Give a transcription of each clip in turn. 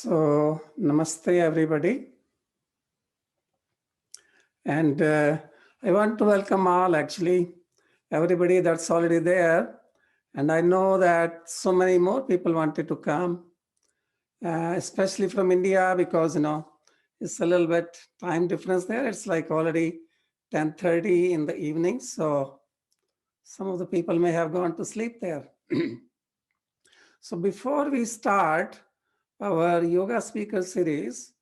So, namaste everybody. And I want to welcome all actually, everybody that's already there. And I know that so many more people wanted to come, especially from India, because, it's a little bit time difference there. It's like already 10:30 in the evening. So some of the people may have gone to sleep there. So before we start our yoga speaker series,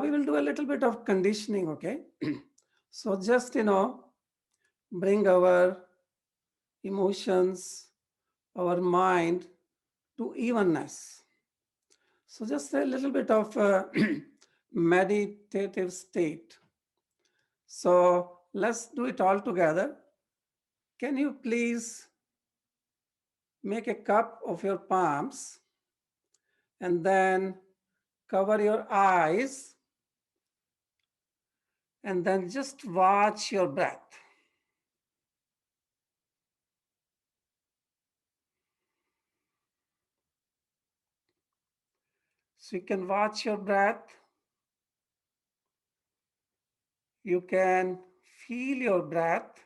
we will do a little bit of conditioning, okay? So just, bring our emotions, our mind to evenness. So just a little bit of a meditative state. So let's do it all together. Can you please make a cup of your palms and then cover your eyes and then just watch your breath. So you can watch your breath. You can feel your breath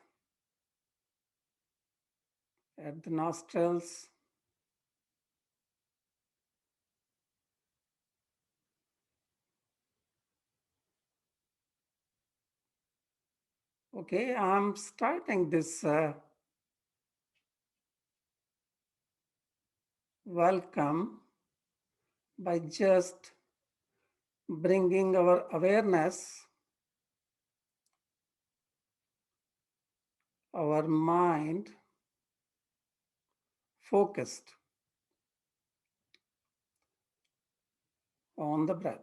at the nostrils. Okay, I'm starting this welcome by just bringing our awareness, our mind focused on the breath.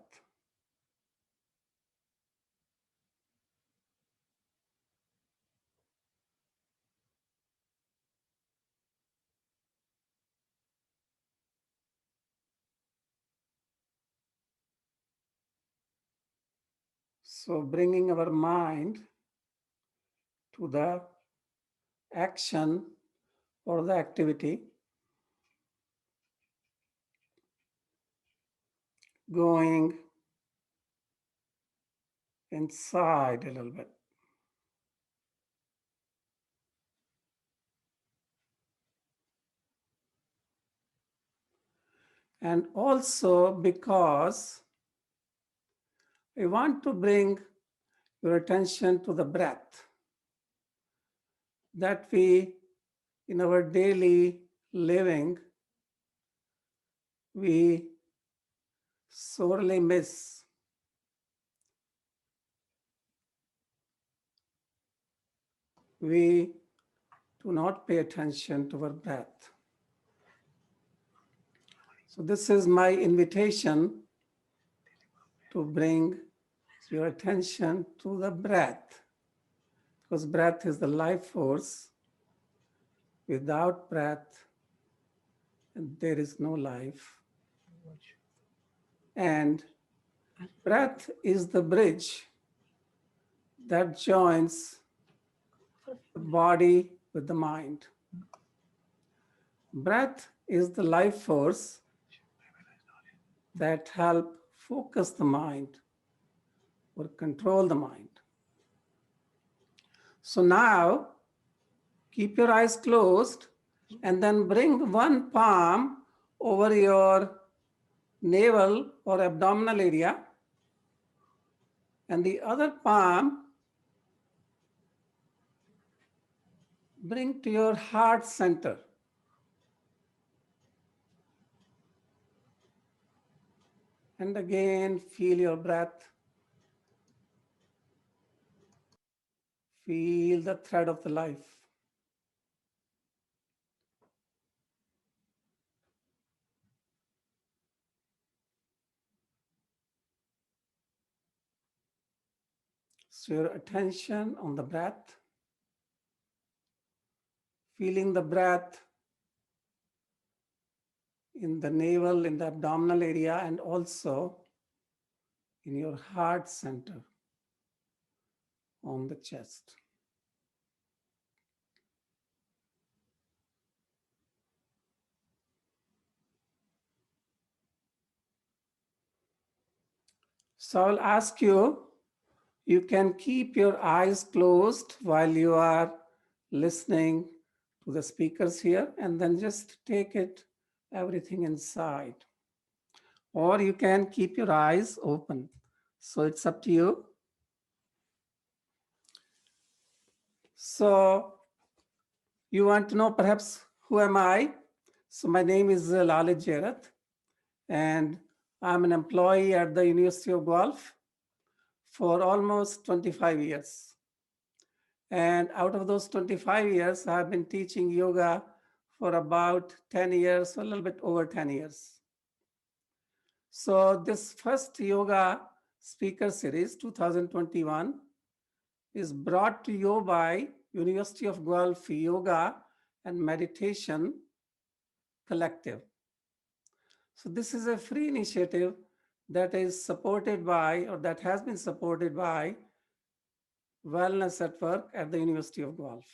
So bringing our mind to the action or the activity, going inside a little bit. And also because we want to bring your attention to the breath that we, in our daily living, we sorely miss. We do not pay attention to our breath. So this is my invitation to bring your attention to the breath, because breath is the life force. Without breath, there is no life. And breath is the bridge that joins the body with the mind. Breath is the life force that help focus the mind or control the mind. So now keep your eyes closed and then bring one palm over your navel or abdominal area and the other palm bring to your heart center. And again, feel your breath. Feel the thread of the life. So your attention on the breath, feeling the breath in the navel, in the abdominal area, and also in your heart center on the chest. So I'll ask you, you can keep your eyes closed while you are listening to the speakers here, and then just take it, everything inside. Or you can keep your eyes open. So it's up to you. So you want to know perhaps who am I? So my name is Lalit Jairath, and I'm an employee at the University of Guelph for almost 25 years. And out of those 25 years, I've been teaching yoga for about 10 years, a little bit over 10 years. So this first yoga speaker series, 2021, is brought to you by University of Guelph Yoga and Meditation Collective. So this is a free initiative that is supported by, or that has been supported by, Wellness at Work at the University of Guelph.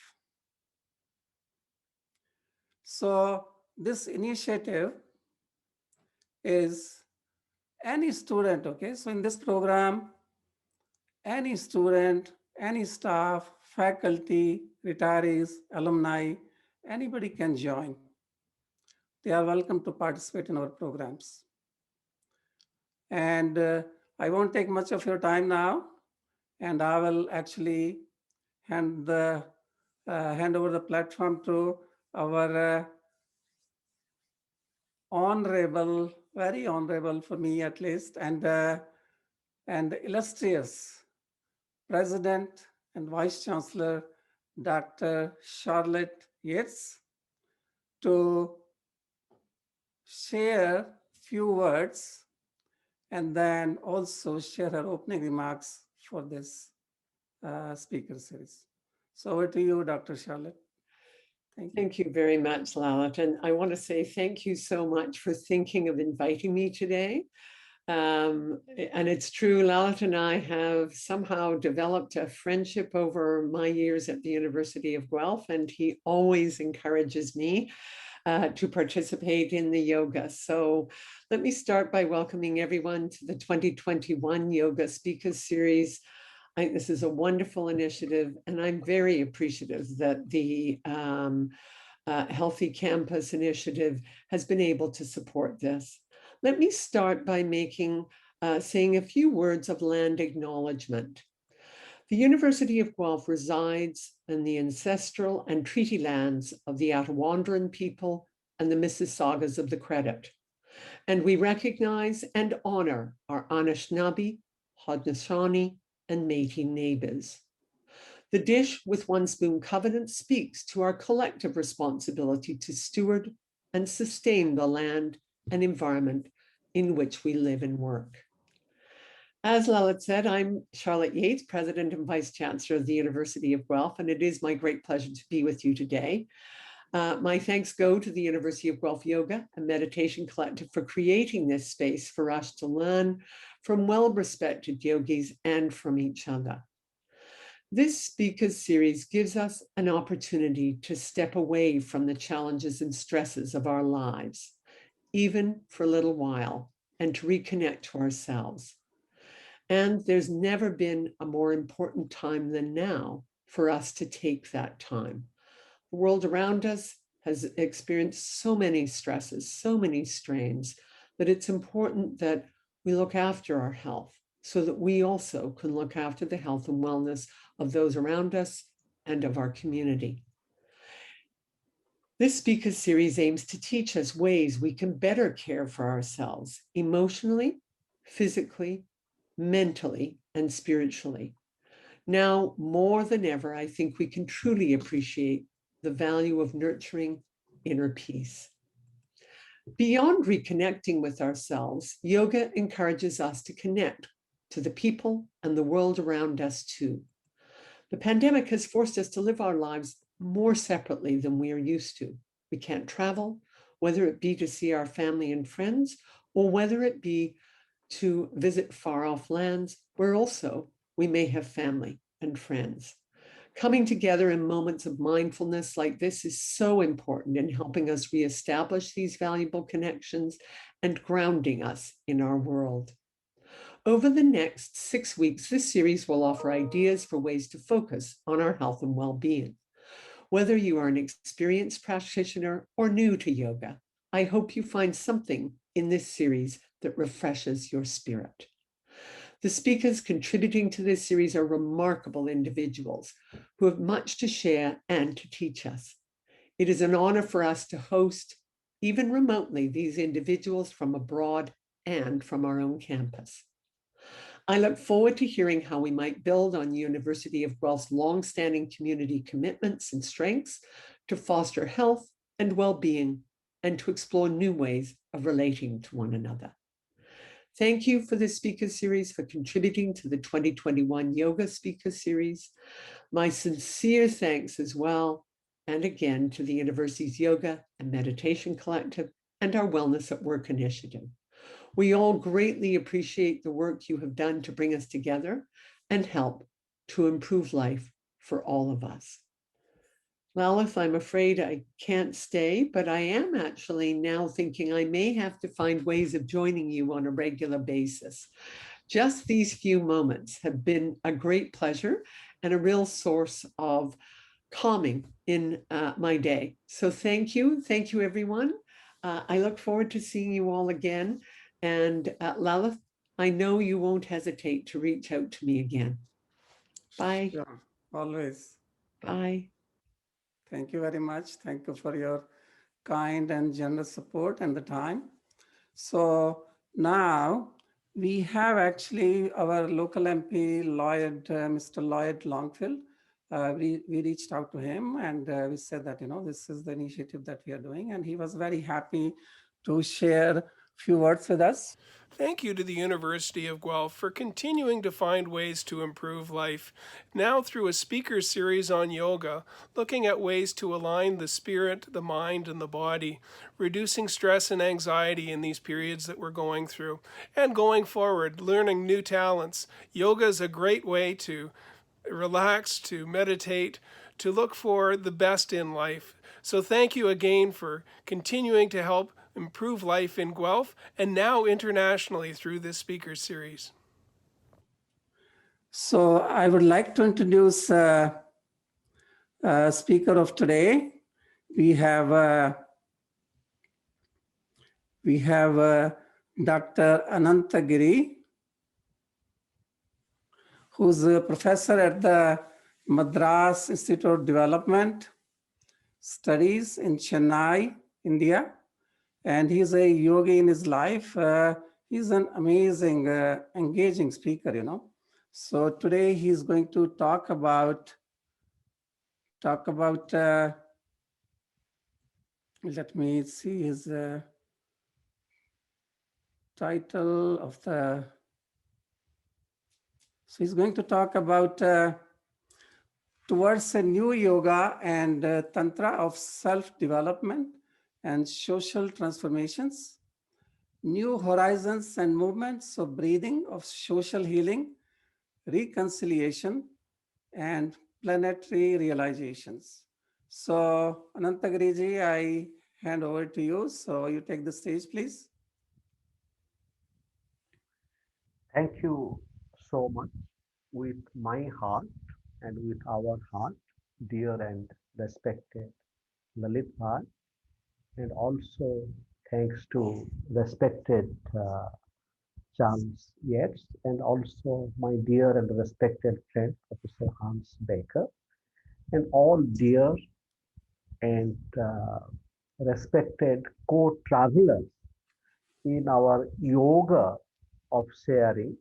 So this initiative is any student, okay? So in this program, any student, any staff, faculty, retirees, alumni, anybody can join. They are welcome to participate in our programs. And I won't take much of your time now, and I will actually hand over the platform to our honorable, very honorable for me at least, and illustrious President and Vice Chancellor, Dr. Charlotte Yates, to share few words and then also share her opening remarks for this speaker series. So over to you, Dr. Charlotte. Thank you very much, Lalit. And I want to say thank you so much for thinking of inviting me today. And it's true, Lalit and I have somehow developed a friendship over my years at the University of Guelph, and he always encourages me to participate in the yoga. So let me start by welcoming everyone to the 2021 Yoga Speakers Series. I think this is a wonderful initiative, and I'm very appreciative that the Healthy Campus Initiative has been able to support this. Let me start by saying a few words of land acknowledgement. The University of Guelph resides in the ancestral and treaty lands of the Attawandaron people and the Mississaugas of the Credit. And we recognize and honor our Anishinaabe, Haudenosaunee, and Métis neighbors. The Dish with One Spoon Covenant speaks to our collective responsibility to steward and sustain the land and environment in which we live and work. As Lalit said, I'm Charlotte Yates, President and Vice Chancellor of the University of Guelph, and it is my great pleasure to be with you today. My thanks go to the University of Guelph Yoga and Meditation Collective for creating this space for us to learn from well-respected yogis and from each other. This speakers series gives us an opportunity to step away from the challenges and stresses of our lives, even for a little while, and to reconnect to ourselves. And there's never been a more important time than now for us to take that time. The world around us has experienced so many stresses, so many strains, that it's important that we look after our health so that we also can look after the health and wellness of those around us and of our community. This speaker series aims to teach us ways we can better care for ourselves emotionally, physically, mentally, and spiritually. Now, more than ever, I think we can truly appreciate the value of nurturing inner peace. Beyond reconnecting with ourselves, yoga encourages us to connect to the people and the world around us too. The pandemic has forced us to live our lives more separately than we are used to. We can't travel, whether it be to see our family and friends, or whether it be to visit far-off lands where also we may have family and friends. Coming together in moments of mindfulness like this is so important in helping us reestablish these valuable connections and grounding us in our world. Over the next 6 weeks, this series will offer ideas for ways to focus on our health and well-being. Whether you are an experienced practitioner or new to yoga, I hope you find something in this series that refreshes your spirit. The speakers contributing to this series are remarkable individuals who have much to share and to teach us. It is an honor for us to host, even remotely, these individuals from abroad and from our own campus. I look forward to hearing how we might build on University of Guelph's longstanding community commitments and strengths to foster health and well-being and to explore new ways of relating to one another. Thank you for the speaker series for contributing to the 2021 Yoga Speaker Series. My sincere thanks as well, and again, to the university's Yoga and Meditation Collective and our Wellness at Work initiative. We all greatly appreciate the work you have done to bring us together and help to improve life for all of us. Lalith, I'm afraid I can't stay, but I am actually now thinking I may have to find ways of joining you on a regular basis. Just these few moments have been a great pleasure and a real source of calming in my day. So thank you everyone. I look forward to seeing you all again. And Lalith, I know you won't hesitate to reach out to me again. Bye. Sure, always. Bye. Thank you very much. Thank you for your kind and generous support and the time. So now we have actually our local MP, Lloyd, Mr. Lloyd Longfield. We reached out to him and we said that, this is the initiative that we are doing. And he was very happy to share a few words with us. Thank you to the University of Guelph for continuing to find ways to improve life, now through a speaker series on yoga, looking at ways to align the spirit, the mind, and the body, reducing stress and anxiety in these periods that we're going through, and going forward, learning new talents. Yoga is a great way to relax, to meditate, to look for the best in life. So thank you again for continuing to help improve life in Guelph and now internationally through this speaker series. So I would like to introduce speaker of today. We have Dr. Ananta Giri, who's a professor at the Madras Institute of Development Studies in Chennai, India. And he's a yogi in his life. He's an amazing, engaging speaker, So today he's going to talk about, let me see his title of the, so he's going to talk about towards a new yoga and tantra of self-development and social transformations, new horizons and movements of breathing, of social healing, reconciliation, and planetary realizations. So Anantagiri ji, I hand over to you. So you take the stage, please. Thank you so much. With my heart and with our heart, dear and respected Lalit Bhai, and also thanks to respected Charles Yates, and also my dear and respected friend, Professor Hans Baker, and all dear and respected co-travelers in our yoga of sharing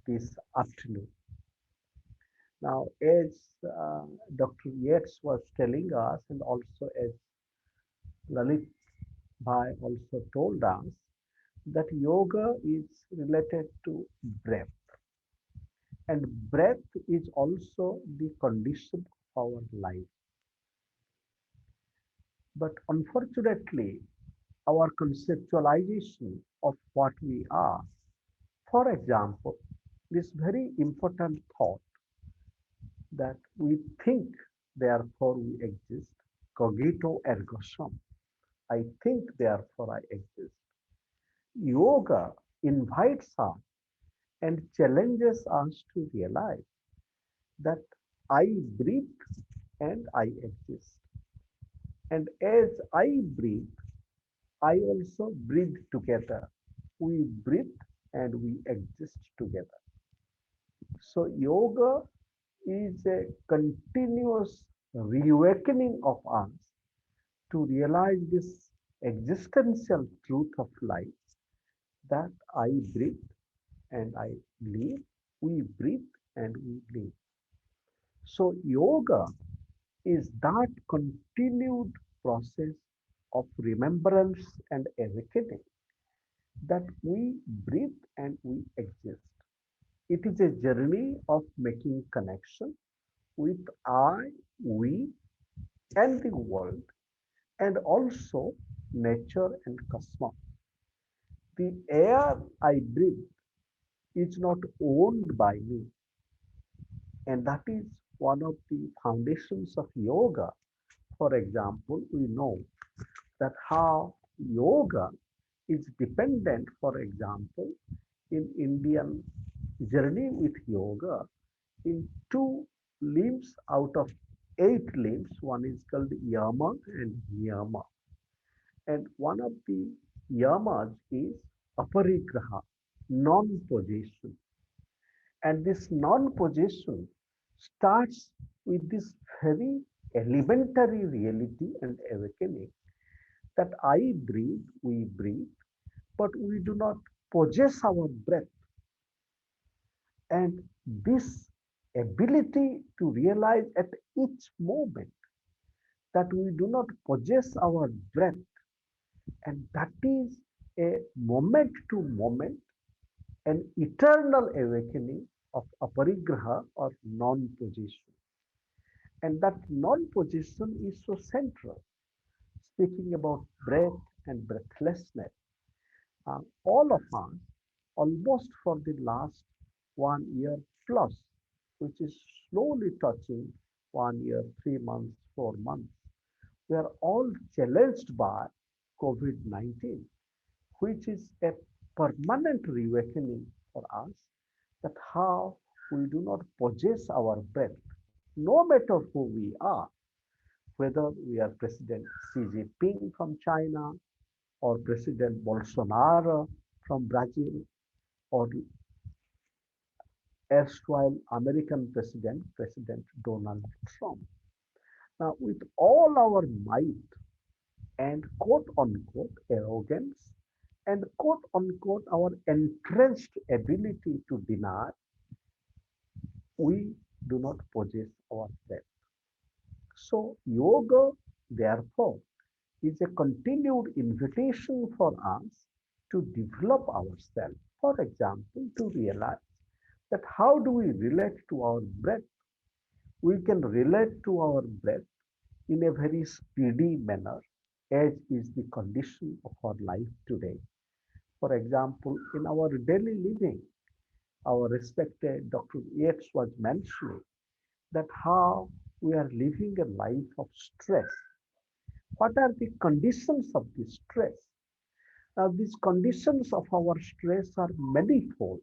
this afternoon. Now, as Dr. Yates was telling us, and also as Lalit Bhai also told us, that yoga is related to breath. And breath is also the condition of our life. But unfortunately, our conceptualization of what we are, for example, this very important thought that we think, therefore we exist, cogito ergo sum. I think, therefore I exist. Yoga invites us and challenges us to realize that I breathe and I exist. And as I breathe, I also breathe together. We breathe and we exist together. So, yoga is a continuous reawakening of us to realize this existential truth of life that I breathe and I live, we breathe and we live. So, yoga is that continued process of remembrance and awakening that we breathe and we exist. It is a journey of making connection with I, we, and the world, and also nature and cosmos. The air I breathe is not owned by me, and that is one of the foundations of yoga. For example, we know that how yoga is dependent, for example, in Indian journey with yoga, in two limbs out of 8 limbs. One is called yama and niyama. And one of the yamas is aparigraha, non-possession. And this non-possession starts with this very elementary reality and awakening that I breathe, we breathe, but we do not possess our breath. And this ability to realize at each moment that we do not possess our breath, and that is a moment to moment, an eternal awakening of aparigraha or non possession. And that non possession is so central. Speaking about breath and breathlessness, all of us, almost for the last 1 year plus, which is slowly touching 1 year, 3 months, 4 months, we are all challenged by COVID 19, which is a permanent reawakening for us that how we do not possess our breath, no matter who we are, whether we are President Xi Jinping from China or President Bolsonaro from Brazil or erstwhile American President, President Donald Trump. Now, with all our might and quote unquote arrogance and quote unquote our entrenched ability to deny, we do not possess our breath. So, yoga, therefore, is a continued invitation for us to develop ourselves. For example, to realize that how do we relate to our breath? We can relate to our breath in a very speedy manner, as is the condition of our life today. For example, in our daily living, our respected Dr. Yates was mentioning that how we are living a life of stress. What are the conditions of this stress? Now, these conditions of our stress are manifold.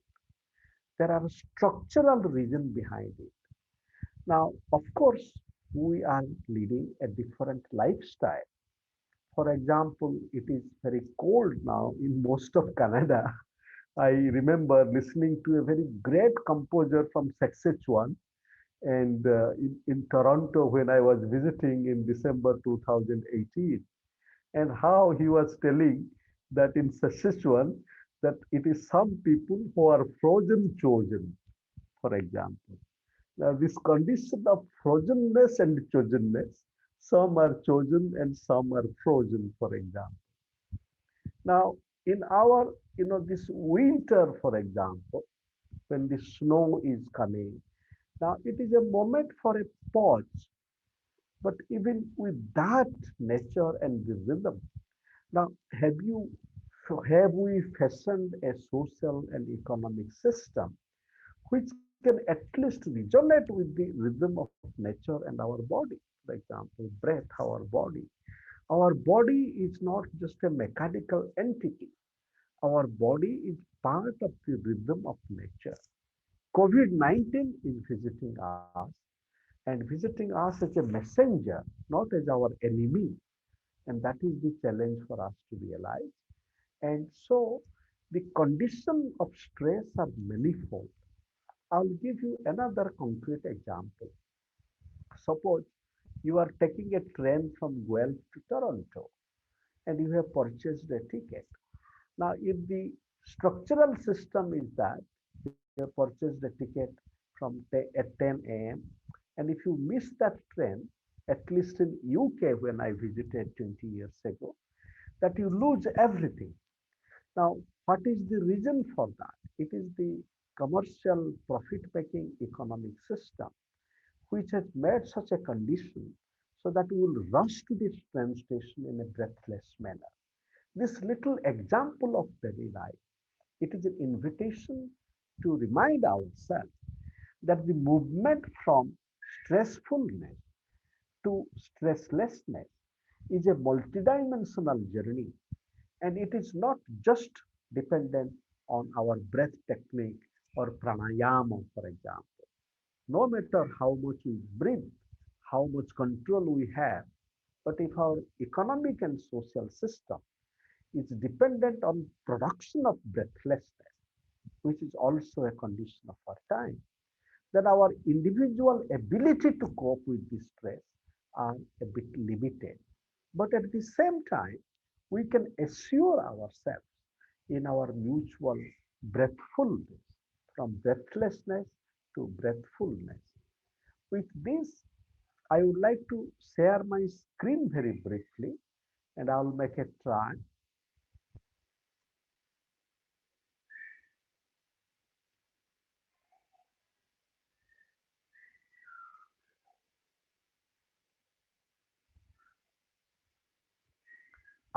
There are structural reasons behind it. Now, of course, we are leading a different lifestyle. For example, it is very cold now in most of Canada. I remember listening to a very great composer from Saskatchewan and in Toronto when I was visiting in December 2018, and how he was telling that in Saskatchewan that it is some people who are frozen chosen, for example. Now, this condition of frozenness and chosenness, some are chosen and some are frozen, for example. Now, in our, this winter, for example, when the snow is coming, now it is a moment for a pause. But even with that nature and the rhythm, now have we fashioned a social and economic system which can at least resonate with the rhythm of nature and our body? For example, breath, our body. Our body is not just a mechanical entity. Our body is part of the rhythm of nature. COVID-19 is visiting us and visiting us as a messenger, not as our enemy. And that is the challenge for us to realize. And so the condition of stress are manifold. I'll give you another concrete example. Suppose you are taking a train from Guelph to Toronto and you have purchased a ticket. Now, if the structural system is that you have purchased the ticket at 10 a.m. and if you miss that train, at least in UK when I visited 20 years ago, that you lose everything. Now, what is the reason for that? It is the commercial profit-making economic system which has made such a condition so that we will rush to this train station in a breathless manner. This little example of daily life, it is an invitation to remind ourselves that the movement from stressfulness to stresslessness is a multidimensional journey, and it is not just dependent on our breath technique or pranayama, for example. No matter how much we breathe, how much control we have, but if our economic and social system is dependent on production of breathlessness, which is also a condition of our time, then our individual ability to cope with this stress are a bit limited. But at the same time, we can assure ourselves in our mutual breathfulness, from breathlessness to breathfulness. With this, I would like to share my screen very briefly, and I'll make a try.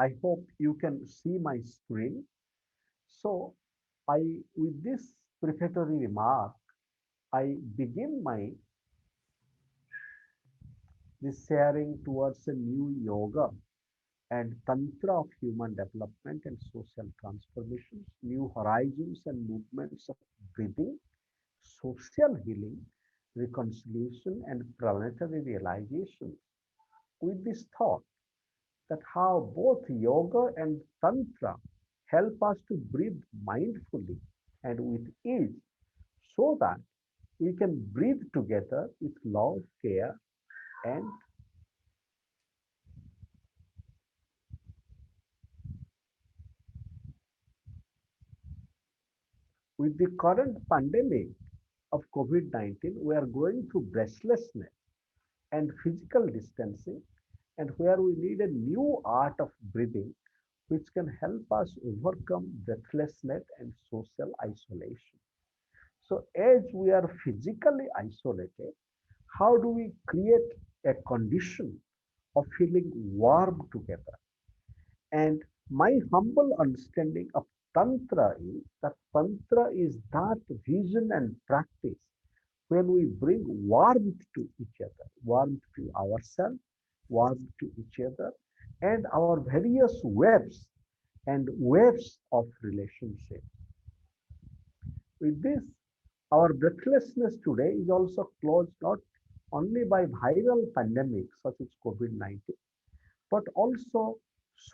I hope you can see my screen. So with this prefatory remark, I begin my this sharing towards a new yoga and tantra of human development and social transformations, new horizons and movements of breathing, social healing, reconciliation, and planetary realization. With this thought that how both yoga and tantra help us to breathe mindfully and with ease so that we can breathe together with love, care, and with the current pandemic of COVID-19, we are going through breathlessness and physical distancing, and where we need a new art of breathing which can help us overcome breathlessness and social isolation. So, as we are physically isolated, how do we create a condition of feeling warm together? And my humble understanding of Tantra is that Tantra is that vision and practice when we bring warmth to each other, warmth to ourselves, warmth to each other, and our various webs and waves of relationships. With this, our breathlessness today is also caused not only by viral pandemics such as COVID-19, but also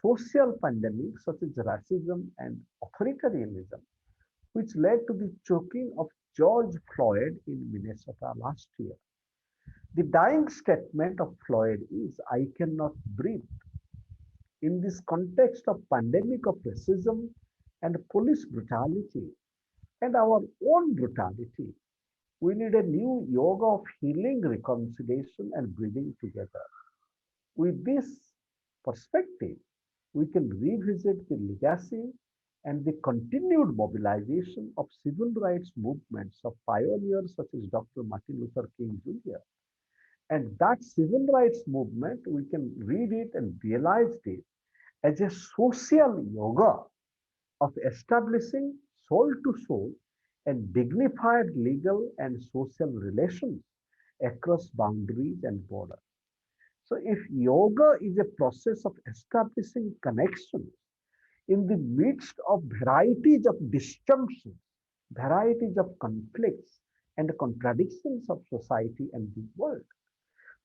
social pandemics such as racism and authoritarianism, which led to the choking of George Floyd in Minnesota last year. The dying statement of Floyd is, "I cannot breathe." In this context of pandemic of racism and police brutality and our own brutality, we need a new yoga of healing, reconciliation, and breathing together. With this perspective, we can revisit the legacy and the continued mobilization of civil rights movements of pioneers such as Dr. Martin Luther King Jr. And that civil rights movement, we can read it and realize it as a social yoga of establishing soul to soul and dignified legal and social relations across boundaries and borders. So if yoga is a process of establishing connections, in the midst of varieties of disjunctions, varieties of conflicts and contradictions of society and the world.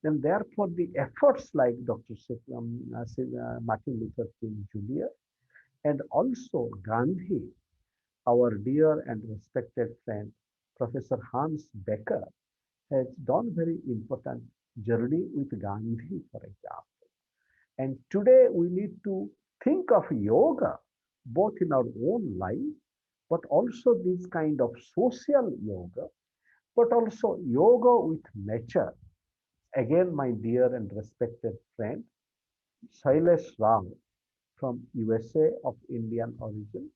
Then therefore the efforts like Martin Luther King Jr. and also Gandhi, our dear and respected friend, Professor Hans Becker, has done very important journey with Gandhi, for example. And today we need to think of yoga both in our own life, but also this kind of social yoga, but also yoga with nature. Again, my dear and respected friend, Shailesh Rao from USA of Indian origin,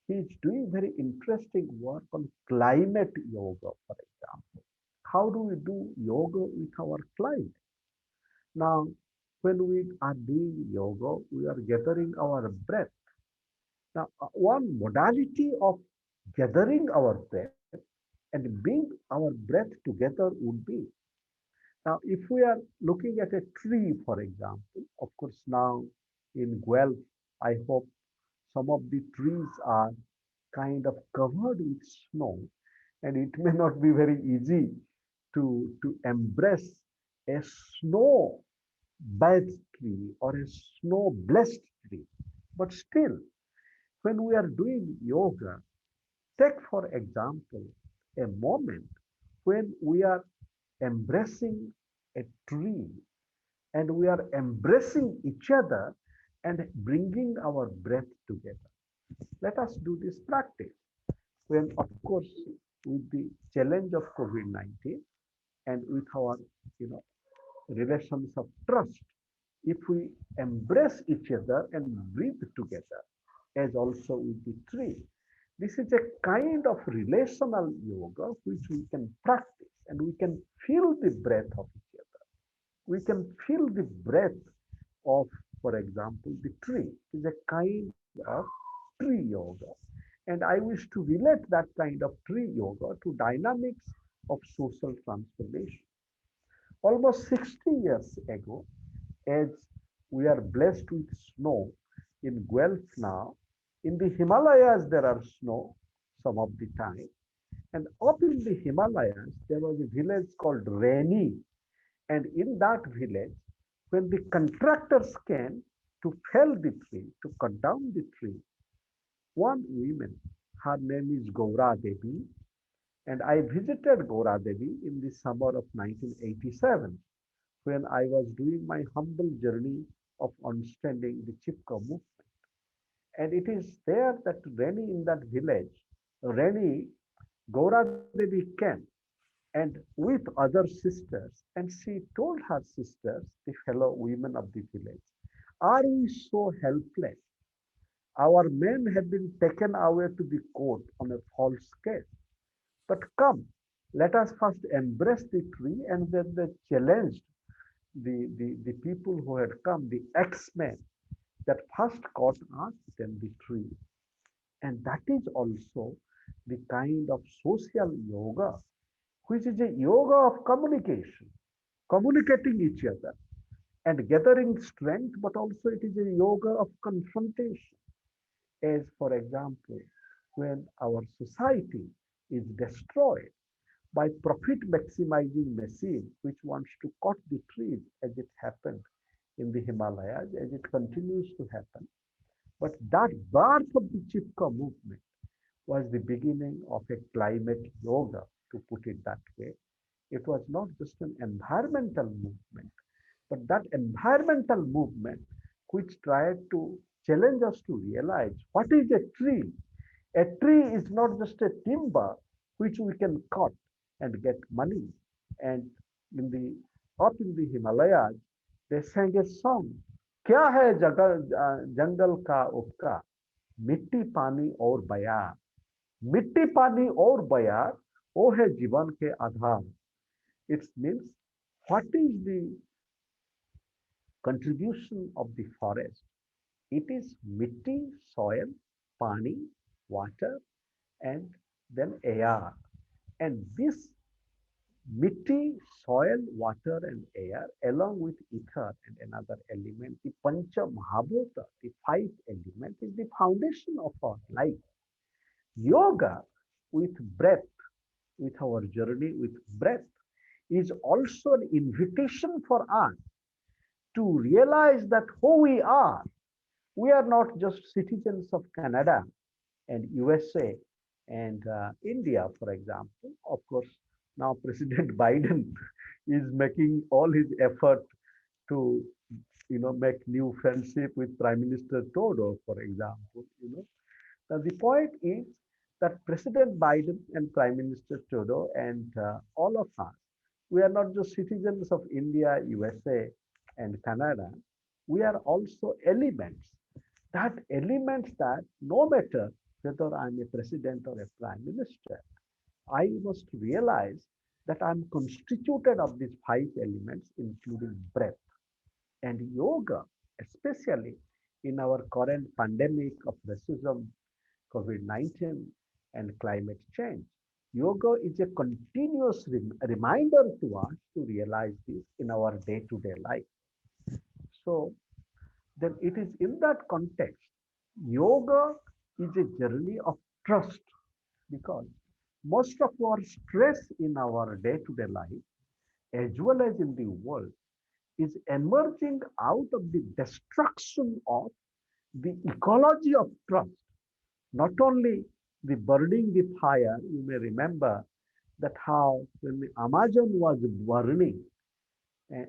he is doing very interesting work on climate yoga, for example. How do we do yoga with our climate? Now, when we are doing yoga, we are gathering our breath. Now, one modality of gathering our breath and bring our breath together would be, now, if we are looking at a tree, for example, of course, now in Guelph, I hope some of the trees are kind of covered with snow, and it may not be very easy to embrace a snow bathed tree or a snow blessed tree. But still, when we are doing yoga, take for example a moment when we are embracing a tree and we are embracing each other and bringing our breath together. Let us do this practice. When, of course, with the challenge of COVID-19 and with our, relations of trust, if we embrace each other and breathe together, as also with the tree, this is a kind of relational yoga which we can practice and we can feel the breath of each other. We can feel the breath of, for example, the tree. It is a kind of tree yoga. And I wish to relate that kind of tree yoga to dynamics of social transformation. Almost 60 years ago, as we are blessed with snow in Guelph now, in the Himalayas there are snow some of the time. And up in the Himalayas, there was a village called Reni. And in that village, when the contractors came to fell the tree, to cut down the tree, one woman, her name is Gaura Devi, and I visited Gaura Devi in the summer of 1987 when I was doing my humble journey of understanding the Chipka movement. And it is there that Reni in that village, Reni, Gaura Devi came and with other sisters, and she told her sisters, the fellow women of the village, are we so helpless? Our men have been taken away to the court on a false case. But come, let us first embrace the tree. And then they challenged the people who had come, the X-Men, that first caught us, then the tree. And that is also the kind of social yoga, which is a yoga of communication, communicating each other and gathering strength, but also it is a yoga of confrontation. As for example, when our society is destroyed by profit maximizing machine, which wants to cut the trees as it happened in the Himalayas, as it continues to happen. But that birth of the Chipka movement was the beginning of a climate yoga, to put it that way. It was not just an environmental movement, but that environmental movement which tried to challenge us to realize what is a tree. A tree is not just a timber which we can cut and get money. And up in the Himalayas, they sang a song. क्या है जंगल का उपका, मिट्टी पानी और बयार, मिट्टी पानी और बयार, वो है जीवन के आधार. It means what is the contribution of the forest? It is mitti, soil, pani, water, and then air. And Miti, soil, water, and air, along with ether and another element, the Pancha Mahabhuta, the five elements, is the foundation of our life. Yoga with breath, with our journey with breath, is also an invitation for us to realize that who we are not just citizens of Canada and USA and India, for example. Of course, now President Biden is making all his effort to, make new friendship with Prime Minister Trudeau, for example. Now the point is that President Biden and Prime Minister Trudeau and all of us, we are not just citizens of India, USA, and Canada. We are also elements. That no matter whether I'm a president or a prime minister, I must realize that I'm constituted of these five elements, including breath and yoga, especially in our current pandemic of racism, COVID-19, and climate change. Yoga is a continuous reminder to us to realize this in our day-to-day life. So then it is in that context, yoga is a journey of trust because most of our stress in our day-to-day life, as well as in the world, is emerging out of the destruction of the ecology of trust. Not only the burning the fire, you may remember that how when the Amazon was burning,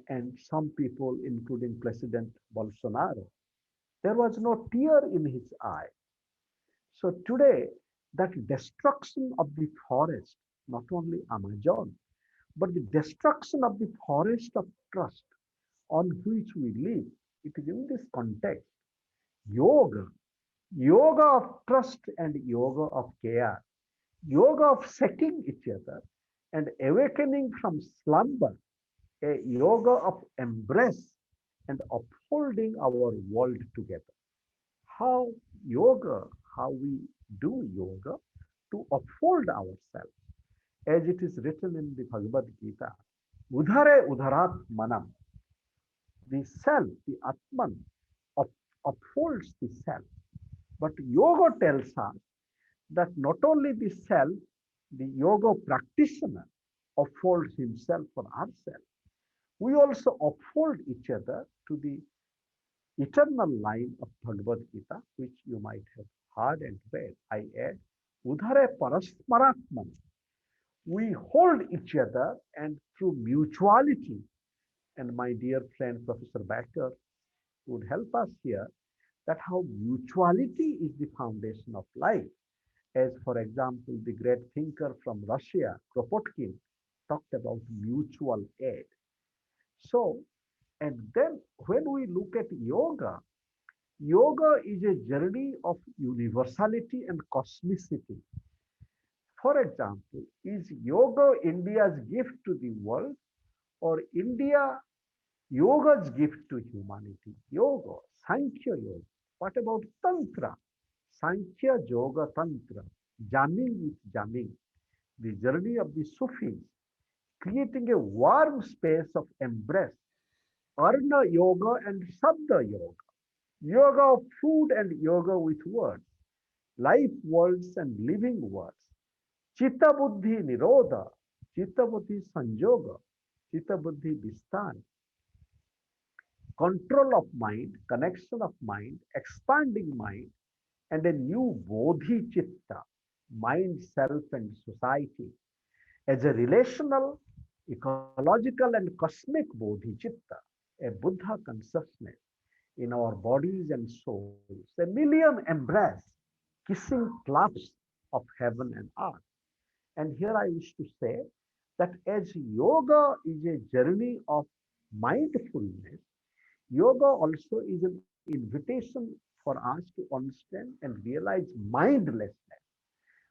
and some people, including President Bolsonaro, there was no tear in his eye. So today, that destruction of the forest, not only Amazon, but the destruction of the forest of trust on which we live, it is in this context, yoga, yoga of trust and yoga of care, yoga of setting each other and awakening from slumber, a yoga of embrace and upholding our world together. How yoga, how we do yoga to uphold ourselves, as it is written in the Bhagavad Gita, Udhare Udharat Manam, the self, the Atman, up, upholds the self. But yoga tells us that not only the self, the yoga practitioner upholds himself or herself, we also uphold each other to the eternal line of Bhagavad Gita, which you might have heard and read. I add, Udhare Parasmaratman. We hold each other and through mutuality, and my dear friend Professor Becker would help us here, that how mutuality is the foundation of life. As for example, the great thinker from Russia, Kropotkin, talked about mutual aid. So, and then when we look at yoga, yoga is a journey of universality and cosmicity. For example, is yoga India's gift to the world or India yoga's gift to humanity? Yoga, Sankhya Yoga. What about Tantra? Sankhya Yoga Tantra, jamming with jamming, the journey of the Sufis, creating a warm space of embrace, Arna Yoga and Sabda Yoga, yoga of food and yoga with words, life worlds and living words, Chitta Buddhi Nirodha, Chitta Buddhi Sanjoga, Chitta Buddhi Vistan, control of mind, connection of mind, expanding mind, and a new Bodhi Chitta, mind, self, and society, as a relational, ecological, and cosmic Bodhicitta, a Buddha consciousness in our bodies and souls, a million embrace, kissing claps of heaven and earth. And here I wish to say that as yoga is a journey of mindfulness, yoga also is an invitation for us to understand and realize mindlessness.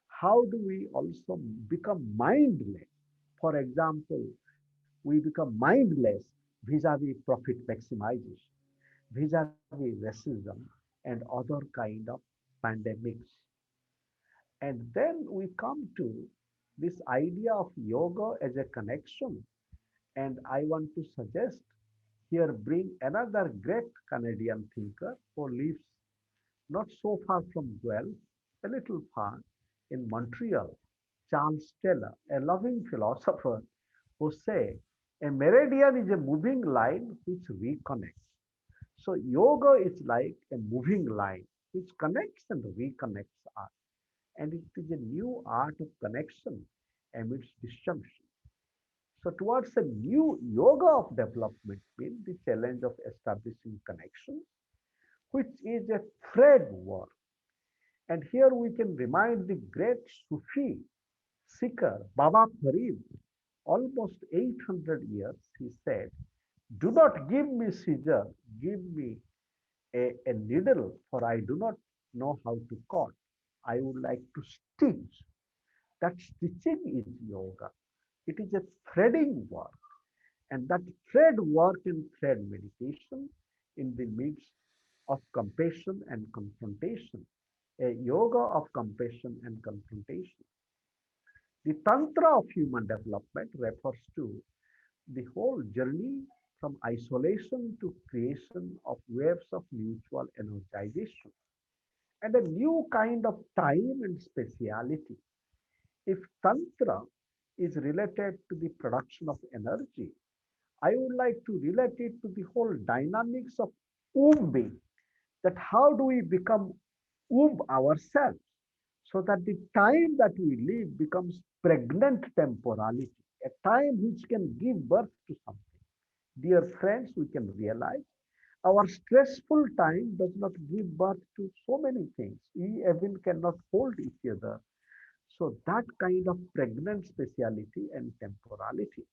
How do we also become mindless? For example, we become mindless vis-a-vis profit maximization, vis-a-vis racism, and other kind of pandemics. And then we come to this idea of yoga as a connection. And I want to suggest here bring another great Canadian thinker who lives not so far from Guelph, a little far in Montreal, Charles Taylor, a loving philosopher who say a meridian is a moving line which reconnects. So yoga is like a moving line which connects and reconnects us. And it is a new art of connection amidst disjunction. So towards a new yoga of development means the challenge of establishing connection, which is a thread work. And here we can remind the great Sufi seeker Baba Farid, almost 800 years, he said, do not give me scissor, give me a needle, for I do not know how to cut. I would like to stitch. That stitching is yoga. It is a threading work. And that thread work and thread meditation in the midst of compassion and confrontation, a yoga of compassion and confrontation. The Tantra of human development refers to the whole journey from isolation to creation of waves of mutual energization and a new kind of time and speciality. If Tantra is related to the production of energy, I would like to relate it to the whole dynamics of womb being, that how do we become womb ourselves so that the time that we live becomes pregnant temporality, a time which can give birth to something. Dear friends, we can realize our stressful time does not give birth to so many things. We even cannot hold each other. So that kind of pregnant speciality and temporality.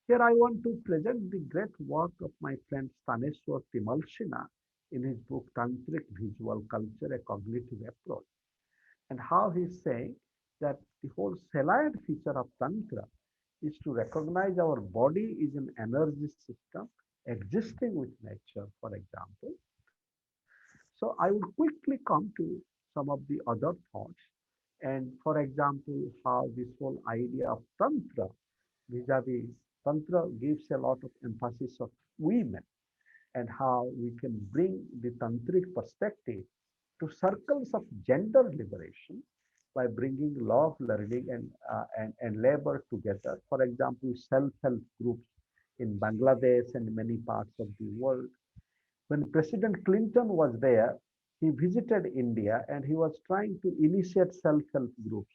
Here I want to present the great work of my friend Staneswar Timalshina in his book Tantric Visual Culture, a Cognitive Approach, and how he's saying that the whole salient feature of Tantra is to recognize our body is an energy system existing with nature, for example. So I would quickly come to some of the other thoughts. And for example, how this whole idea of Tantra vis-a-vis Tantra gives a lot of emphasis of women and how we can bring the tantric perspective to circles of gender liberation by bringing love, learning, and labor together. For example, self-help groups in Bangladesh and many parts of the world. When President Clinton was there, he visited India and he was trying to initiate self-help groups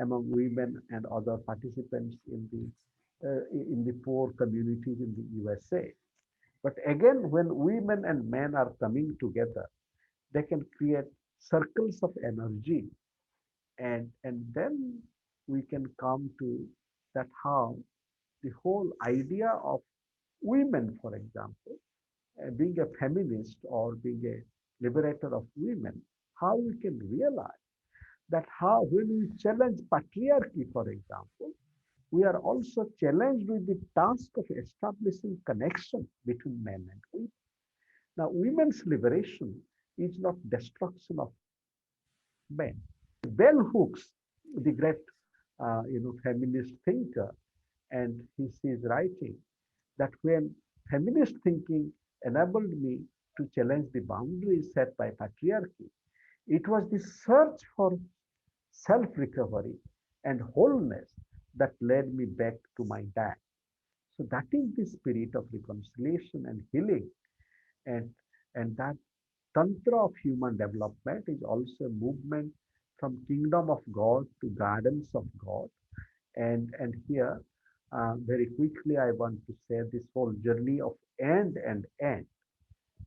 among women and other participants in the poor communities in the USA. But again, when women and men are coming together, they can create circles of energy, and then we can come to that how the whole idea of women, for example, being a feminist or being a liberator of women, how we can realize that how when we challenge patriarchy, for example, we are also challenged with the task of establishing connection between men and women. Now, women's liberation is not destruction of men. Bell Hooks, the great feminist thinker, and he is writing that when feminist thinking enabled me to challenge the boundaries set by patriarchy, it was the search for self-recovery and wholeness that led me back to my dad. So that is the spirit of reconciliation and healing, and that Tantra of human development is also a movement from kingdom of God to gardens of God. And here, very quickly, I want to say this whole journey of end and end.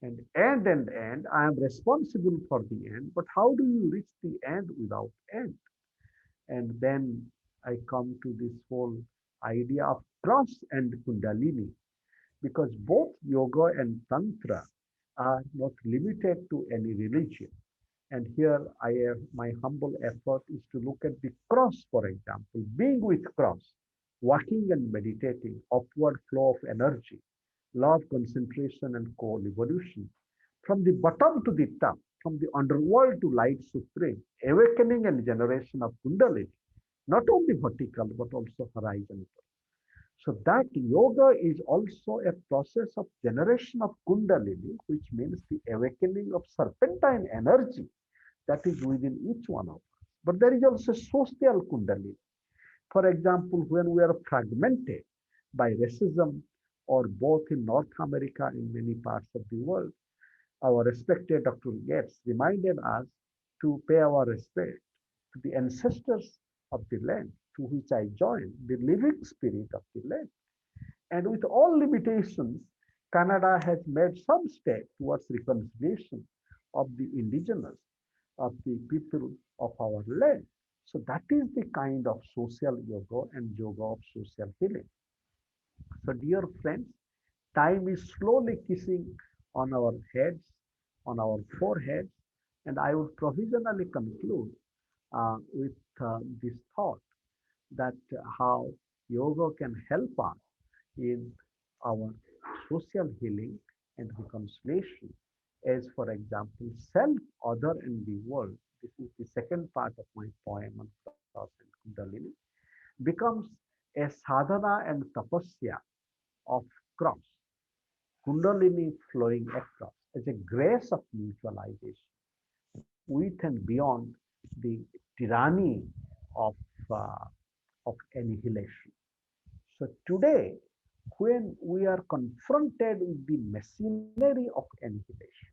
And I am responsible for the end, but how do you reach the end without end? And then I come to this whole idea of cross and Kundalini, because both yoga and Tantra are not limited to any religion. And here I have my humble effort is to look at the cross, for example, being with cross, walking and meditating, upward flow of energy, love, concentration, and co-evolution. From the bottom to the top, from the underworld to light supreme, awakening and generation of Kundalini, not only vertical, but also horizontal. So that yoga is also a process of generation of Kundalini, which means the awakening of serpentine energy that is within each one of us. But there is also social Kundalini. For example, when we are fragmented by racism or both in North America and in many parts of the world, our respected Dr. Yates reminded us to pay our respect to the ancestors of the land to which I joined, the living spirit of the land. And with all limitations, Canada has made some step towards reconciliation of the indigenous, of the people of our land. So that is the kind of social yoga and yoga of social healing. So dear friends, time is slowly kissing on our heads, on our foreheads, and I would provisionally conclude with this thought that how yoga can help us in our social healing and reconciliation. As for example, self, other, and the world. This is the second part of my poem on cross and Kundalini. Becomes a sadhana and tapasya of cross, Kundalini flowing across as a grace of mutualization with and beyond the tyranny of, uh, of annihilation. So today, when we are confronted with the machinery of annihilation,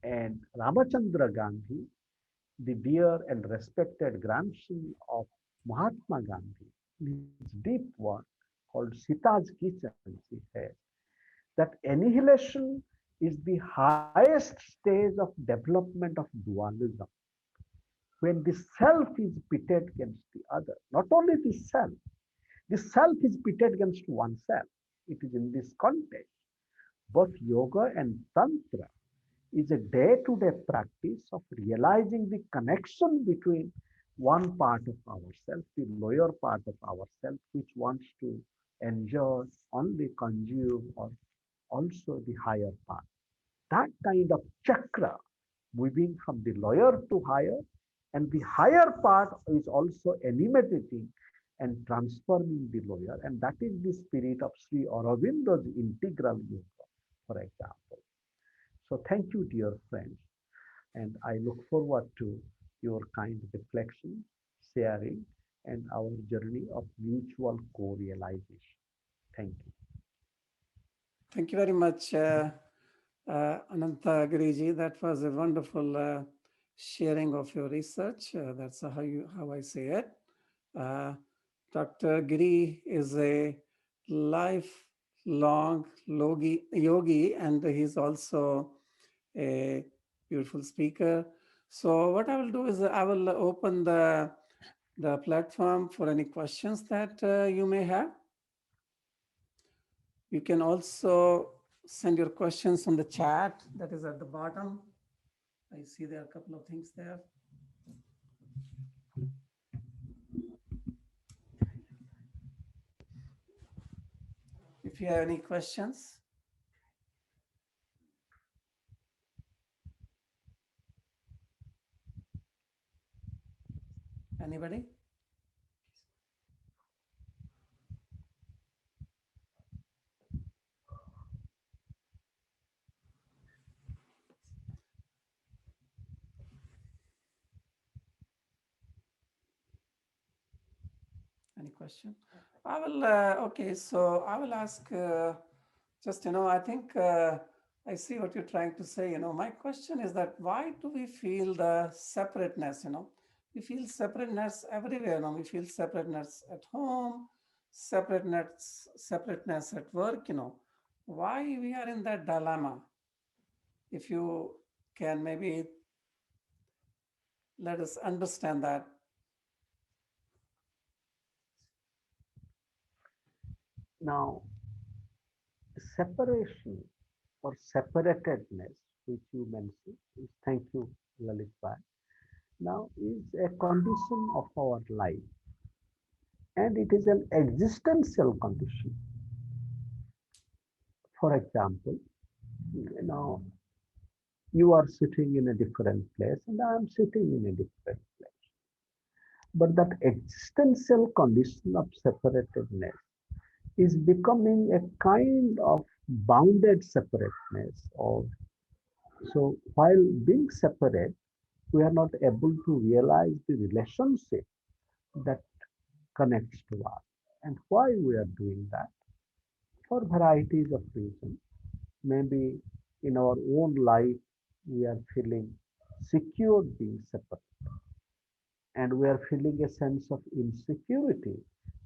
and Ramachandra Gandhi, the dear and respected grandson of Mahatma Gandhi, in his deep work called Sita's Kitchen, he says that annihilation is the highest stage of development of dualism. When the self is pitted against the other, not only the self is pitted against oneself. It is in this context. Both yoga and tantra is a day-to-day practice of realizing the connection between one part of ourself, the lower part of ourself, which wants to enjoy, only consume, or also the higher part. That kind of chakra moving from the lower to higher, and the higher part is also animating and transforming the lower, and that is the spirit of Sri Aurobindo's integral yoga, for example. So thank you, dear friends, and I look forward to your kind reflection, sharing, and our journey of mutual co-realization. Thank you. Thank you very much, Ananta Giriji. That was a wonderful sharing of your research. That's how I say it. Dr. Giri is a lifelong yogi, and he's also a beautiful speaker. So what I will do is I will open the platform for any questions that you may have. You can also send your questions on the chat that is at the bottom. I see there are a couple of things there. If you have any questions. Anybody? Any question? I will, okay, so I will ask just, I think I see what you're trying to say. My question is that why do we feel the separateness? We feel separateness everywhere. We feel separateness at home, separateness at work. Why we are in that dilemma? If you can maybe let us understand that. Now, separation or separatedness, which you mentioned, is, thank you, Lalit Bhai, now is a condition of our life, and it is an existential condition. For example, now you are sitting in a different place and I am sitting in a different place. But that existential condition of separatedness is becoming a kind of bounded separateness. Or so while being separate, we are not able to realize the relationship that connects to us. And why we are doing that? For varieties of reasons. Maybe in our own life, we are feeling secure being separate, and we are feeling a sense of insecurity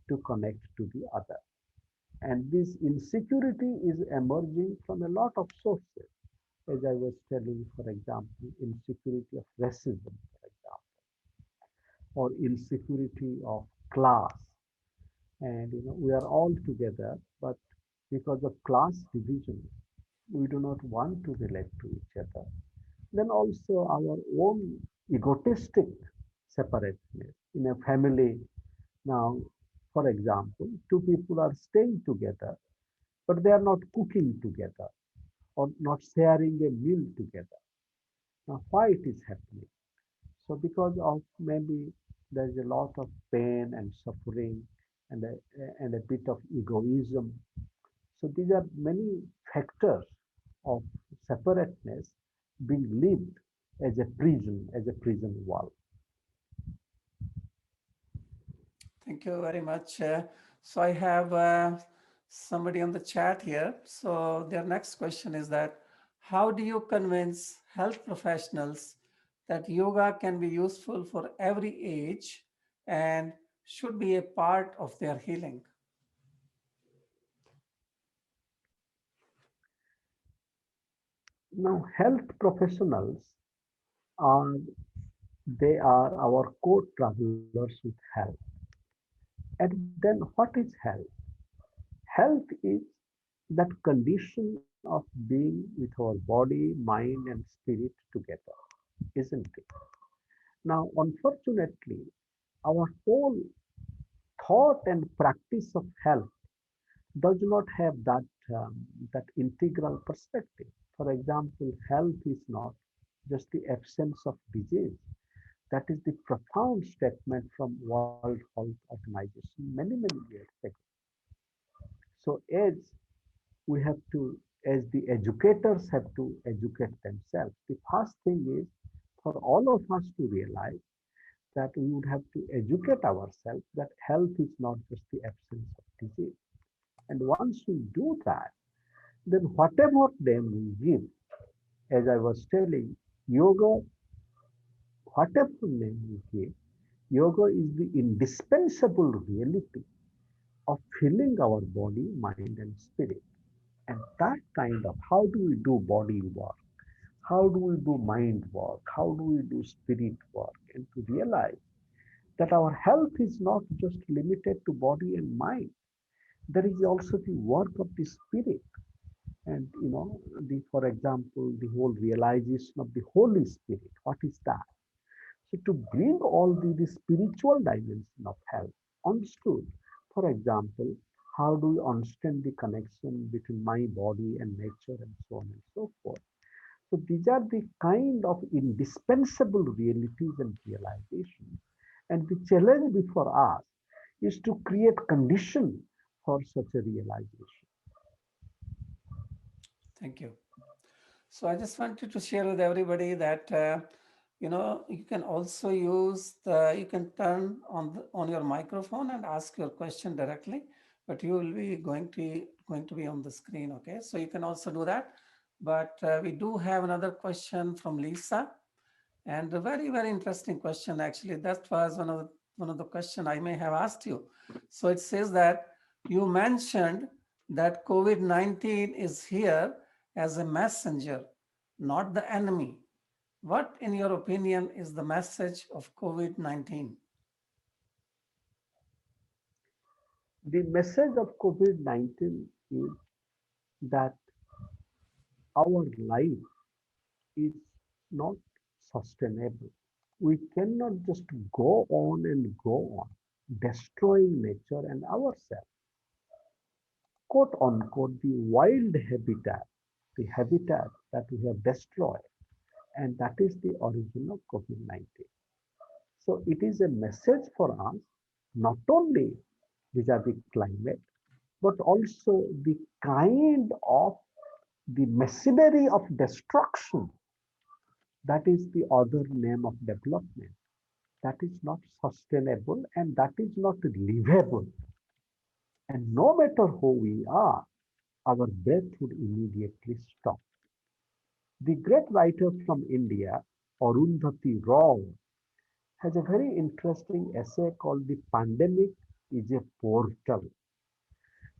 to connect to the other. And this insecurity is emerging from a lot of sources. As I was telling, for example, insecurity of racism, for example, or insecurity of class. And we are all together, but because of class division, we do not want to relate to each other. Then also our own egotistic separateness in a family. Now, for example, two people are staying together, but they are not cooking together or not sharing a meal together. Now, why it is happening? So, because of maybe there is a lot of pain and suffering and a bit of egoism. So, these are many factors of separateness being lived as a prison wall. Thank you very much. So I have somebody on the chat here. So their next question is that how do you convince health professionals that yoga can be useful for every age and should be a part of their healing? Now, health professionals are they are our co-travelers with health. And then what is health? Health is that condition of being with our body, mind, and spirit together, isn't it? Now, unfortunately, our whole thought and practice of health does not have that integral perspective. For example, health is not just the absence of disease. That is the profound statement from World Health Organization many years ago. So as we have to, as the educators have to educate themselves, the first thing is for all of us to realize that we would have to educate ourselves that health is not just the absence of disease. And once we do that, then whatever name we give, as I was telling, yoga, whatever name we give, yoga is the indispensable reality of filling our body, mind, and spirit. And that kind of how do we do body work? How do we do mind work? How do we do spirit work? And to realize that our health is not just limited to body and mind. There is also the work of the spirit. And for example, the whole realization of the Holy Spirit. What is that? So to bring all the spiritual dimension of health understood, for example, how do we understand the connection between my body and nature and so on and so forth. So these are the kind of indispensable realities and realizations. And the challenge before us is to create condition for such a realization. Thank you. So I just wanted to share with everybody that you can also you can turn on your microphone and ask your question directly, but you will be going to be on the screen. Okay, so you can also do that. But we do have another question from Lisa, and a very interesting question actually. That was one of the question I may have asked you. So it says that you mentioned that COVID-19 is here as a messenger, not the enemy. What, in your opinion, is the message of COVID-19? The message of COVID-19 is that our life is not sustainable. We cannot just go on and go on, destroying nature and ourselves. Quote unquote, the wild habitat, the habitat that we have destroyed, and that is the origin of COVID-19. So it is a message for us, not only vis-a-vis climate, but also the kind of the machinery of destruction that is the other name of development. That is not sustainable and that is not livable. And no matter who we are, our breath would immediately stop. The great writer from India, Arundhati Roy, has a very interesting essay called The Pandemic is a Portal.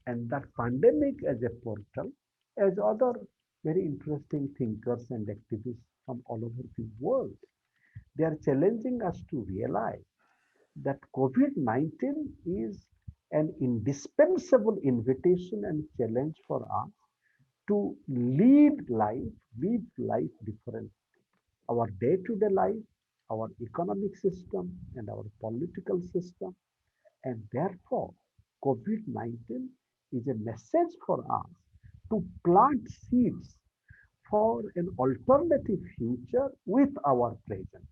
And that pandemic as a portal, as other very interesting thinkers and activists from all over the world, they are challenging us to realize that COVID-19 is an indispensable invitation and challenge for us to live life differently. Our day-to-day life, our economic system, and our political system. And therefore, COVID-19 is a message for us to plant seeds for an alternative future with our present.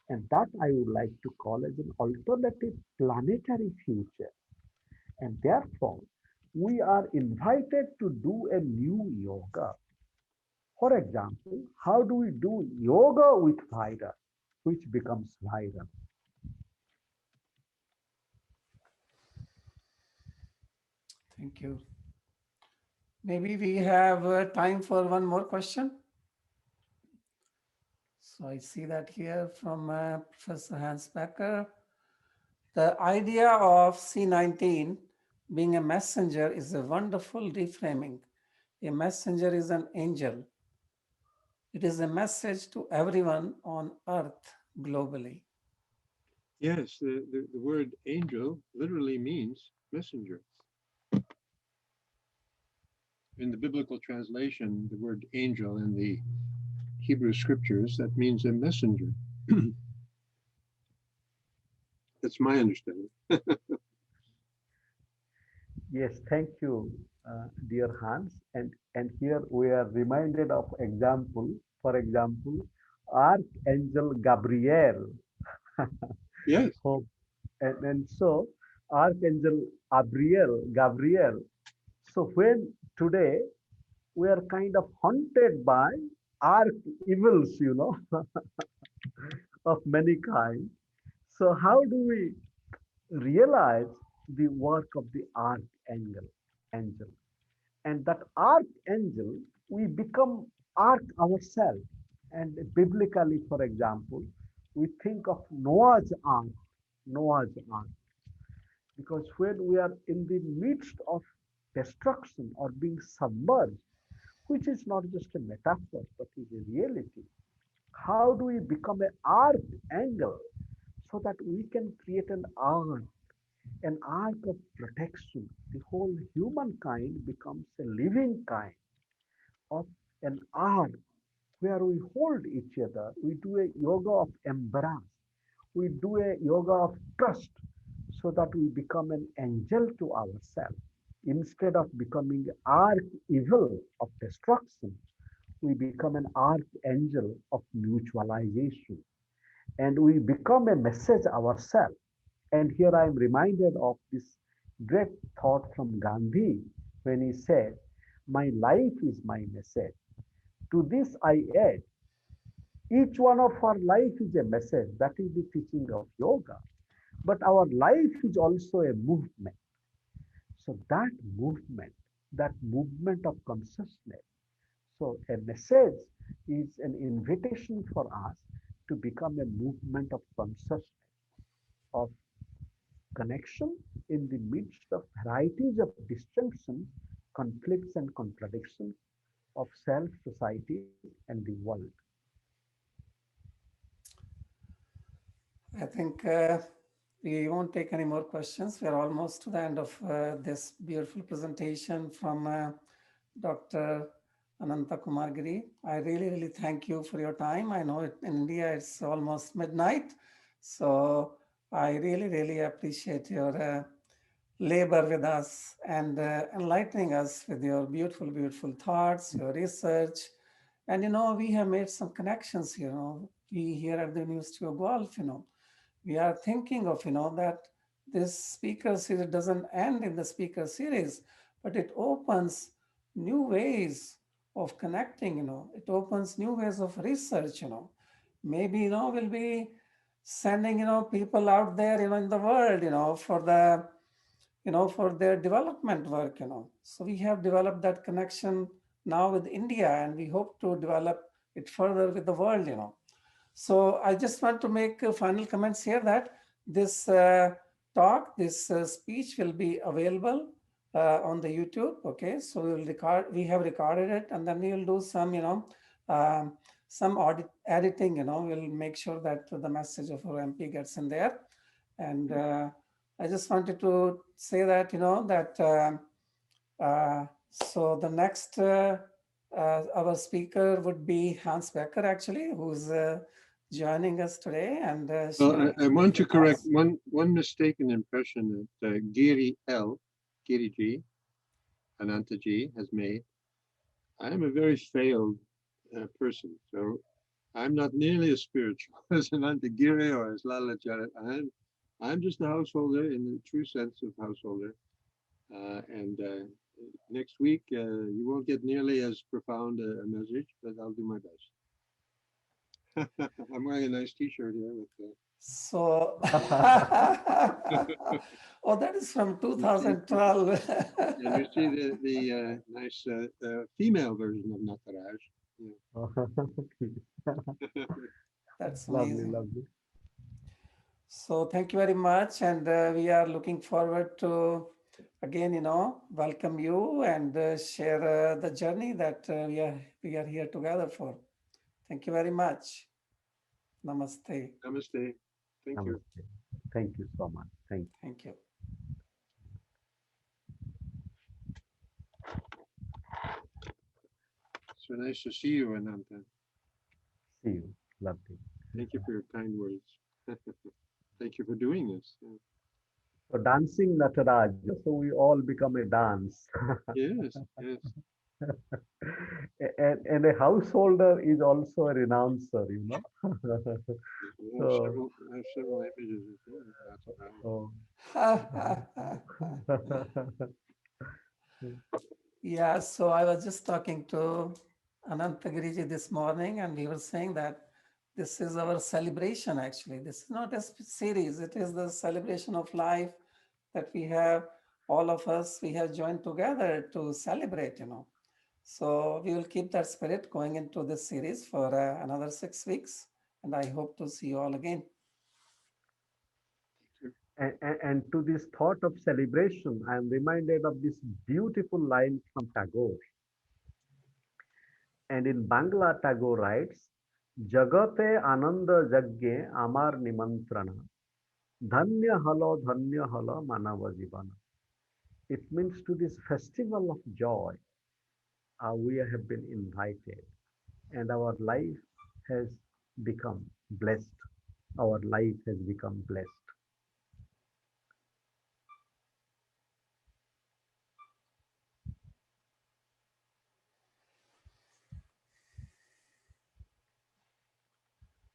And that I would like to call as an alternative planetary future. And therefore, we are invited to do a new yoga. For example, how do we do yoga with virus, which becomes viral? Thank you. Maybe we have time for one more question. So I see that here from Professor Hans Becker. The idea of C19 being a messenger is a wonderful reframing. A messenger is an angel. It is a message to everyone on earth globally. Yes, the word angel literally means messenger. In the biblical translation, the word angel in the Hebrew scriptures, that means a messenger. That's my understanding. Yes, thank you, dear Hans. And here we are reminded of example. For example, Archangel Gabriel. Yes. So, and so Archangel Gabriel. So when today we are kind of haunted by arch evils, of many kinds. So how do we realize the work of the angel? And that archangel, we become ark ourselves. And biblically, for example, we think of Noah's ark, because when we are in the midst of destruction or being submerged, which is not just a metaphor, but is a reality, how do we become an archangel so that we can create an ark of protection? The whole humankind becomes a living kind of an ark where we hold each other. We do a yoga of embrace. We do a yoga of trust so that we become an angel to ourselves. Instead of becoming arch evil of destruction, we become an archangel of mutualization. And we become a message ourselves. And here I am reminded of this great thought from Gandhi when he said, "My life is my message. To this I add, each one of our life is a message." That is the teaching of yoga. But our life is also a movement. So that movement of consciousness. So a message is an invitation for us to become a movement of consciousness, of connection in the midst of varieties of distinctions, conflicts and contradictions of self, society, and the world. I think we won't take any more questions. We're almost to the end of this beautiful presentation from Dr. Ananta Kumar Giri. I really, really thank you for your time. I know in India it's almost midnight. So I really, really appreciate your labor with us and enlightening us with your beautiful, beautiful thoughts, your research. And, we have made some connections, we here at the University of Guelph, we are thinking of, that this speaker series doesn't end in the speaker series, but it opens new ways of connecting, it opens new ways of research, maybe, we'll be sending, people out there, in the world, for the, for their development work, So we have developed that connection now with India, and we hope to develop it further with the world, So I just want to make final comments here that this talk, this speech will be available on the YouTube. Okay, so we have recorded it, and then we will do some, some editing, we'll make sure that the message of our MP gets in there. And I just wanted to say that, so the next, our speaker would be Hans Becker, actually, who's joining us today. And Well, I want to with correct us. one mistaken impression that Giri Ji, Anantaji has made. I am a very failed person, so I'm not nearly as spiritual as Anantagiri or as Lala Jarat. I'm just a householder in the true sense of householder. And next week, you won't get nearly as profound a message, but I'll do my best. I'm wearing a nice T-shirt here with. So, oh, that is from 2012. And you see the nice female version of Nataraj. That's Lovely, amazing. lovely. So thank you very much, and we are looking forward to again, welcome you and share the journey that we are here together for. Thank you very much. Namaste. Namaste. Thank you. Namaste. Thank you so much. Thank you. Thank you. So nice to see you, Ananta. See you. Lovely. Thank you for your kind words. Thank you for doing this. So dancing Nataraj, so we all become a dance. Yes, yes. And a householder is also a renouncer, I have several images of that. So, Yeah, so I was just talking to Anantagiriji this morning, and we were saying that this is our celebration, actually. This is not a series, it is the celebration of life that we have, all of us, we have joined together to celebrate, So we will keep that spirit going into this series for another 6 weeks, and I hope to see you all again. and to this thought of celebration, I am reminded of this beautiful line from Tagore. And in Bangla, Tagore writes, Jagate Ananda Jagge Amar Nimantrana, Dhanya Hala Manava Jivana. It means to this festival of joy, we have been invited, and our life has become blessed. Our life has become blessed.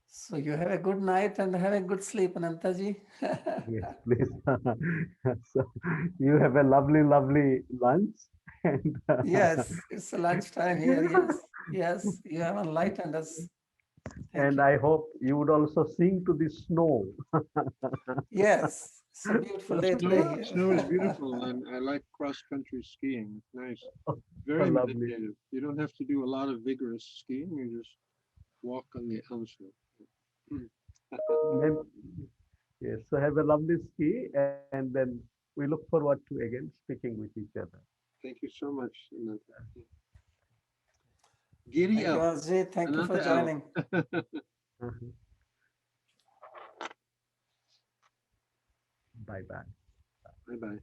So you have a good night and have a good sleep, Anantaji. Yes, please. So you have a lovely, lovely lunch. And Yes, it's lunchtime here. Yes, yes, you have enlightened us. Thank you. I hope you would also sing to the snow. Yes, it's a beautiful day today here. Snow is beautiful, and I like cross-country skiing. It's nice, very Lovely. meditative. You don't have to do a lot of vigorous skiing. You just walk on the Amstel. Yes, so have a lovely ski, and then we look forward to again speaking with each other. Thank you so much, Ananta. Giri Thank you, L. Ajay. Thank you for Ananta L. joining. Bye bye. Bye bye.